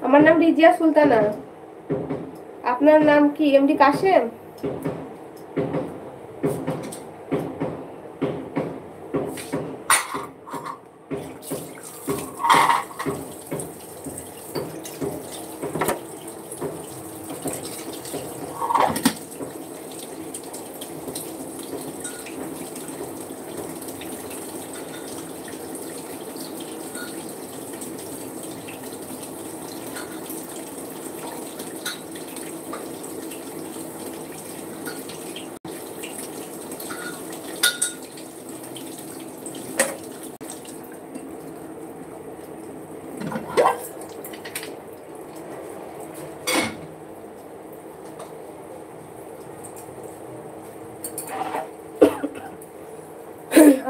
আমার নাম রিজিয়া সুলতানা। আপনার নাম কি? এমডি কাশেম?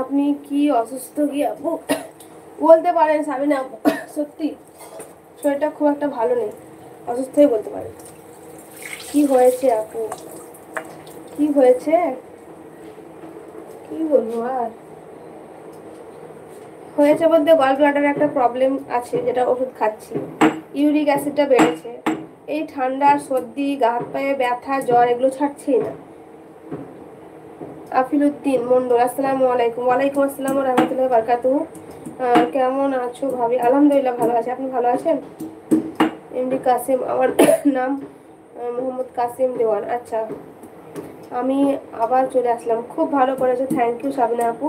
আপনি কি অসুস্থ কি আপু? বলতে পারেন সাবিনা আপু, সত্যি শরীরটা খুব একটা ভালো নেই, অসুস্থই বলতে পারেন। কি হয়েছে আপু? কি হয়েছে কি বলবো আর? হয়েছে বলতে গল ব্লাডারে একটা প্রবলেম আছে, যেটা ওষুধ খাচ্ছি। ইউরিক অ্যাসিডটা বেড়েছে। এই ঠান্ডা, সর্দি, গা হাত পায়ে ব্যথা, জ্বর এগুলো ছাড়ছেই না। আফিলউদ্দিন মন্ডল, আসসালামু আলাইকুম। ওয়ালাইকুম আসসালাম ওয়া রাহমাতুল্লাহি ওয়া বারাকাতুহু। কেমন আছো ভাবি? আলহামদুলিল্লাহ ভালো আছি। আপনি ভালো আছেন? এমডি কাসিম, আমার নাম মোহাম্মদ কাসিম দেওয়ান। আচ্ছা, আমি আবার চলে আসলাম, খুব ভালো করেছে, থ্যাংক ইউ সাবিনা আপু,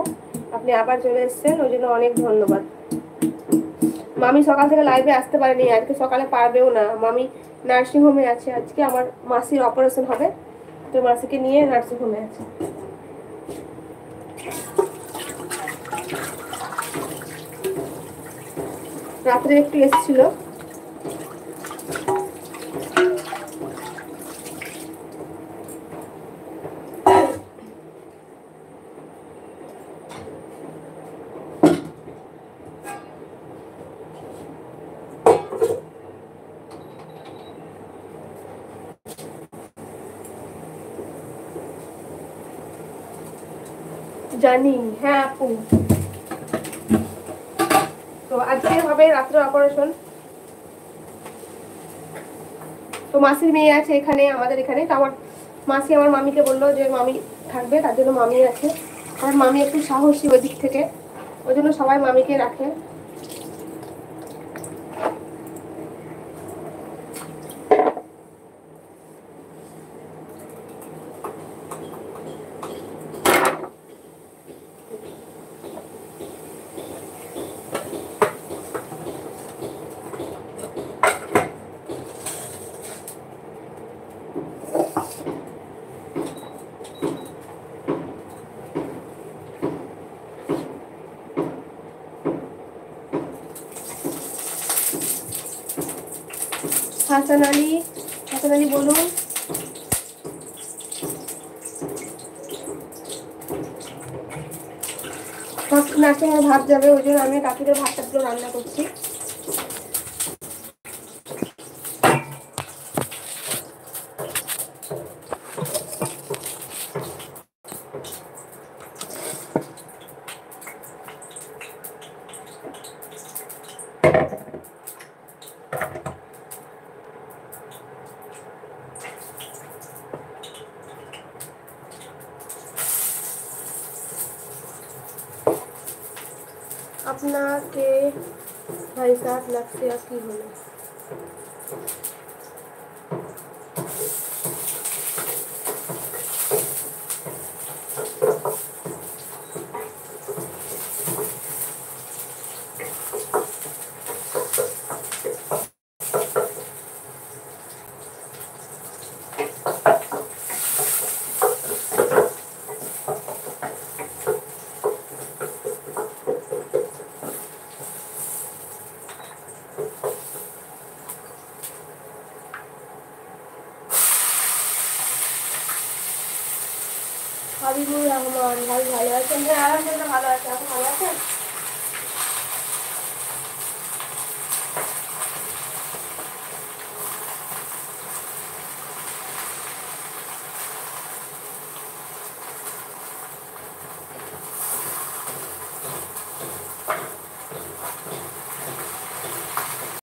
আপনি আবার চলে এসেছেন, ওই জন্য অনেক ধন্যবাদ। মামি সকাল থেকে লাইভে আসতে পারেনি, আজকে সকালে পারবেও না। মামি নার্সিংহোমে আছে, আজকে আমার মাসির অপারেশন হবে, তো মাসিকে নিয়ে নার্সিংহোমে আছে। রাত্রে একটু এসেছিল। জানি, হ্যাঁ আপু। তো আজকে হবে রাত্রে অপারেশন। তো মাসির মেয়ে আছে এখানে, আমাদের এখানে। তো আমার মাসি আমার মামিকে বললো যে মামি থাকবে, তার জন্য মামি আছে। আমার মামি একটু সাহসী ওই দিক থেকে, ওই জন্য সবাই মামিকে রাখে। হাসান আলী, হাসান আলী বলুন। নার্সিংহোমে ভাত যাবে, ওই জন্য আমি কাকিদের ভাতটাগুলো রান্না করছি। আপনাকে ভাই সাহেব লাগছে আর কি হলো? হাবিবুর রহমান, ভাই ভালো আছেন? হ্যাঁ আলহামদুলিল্লাহ ভালো আছে। আপনি ভালো আছেন?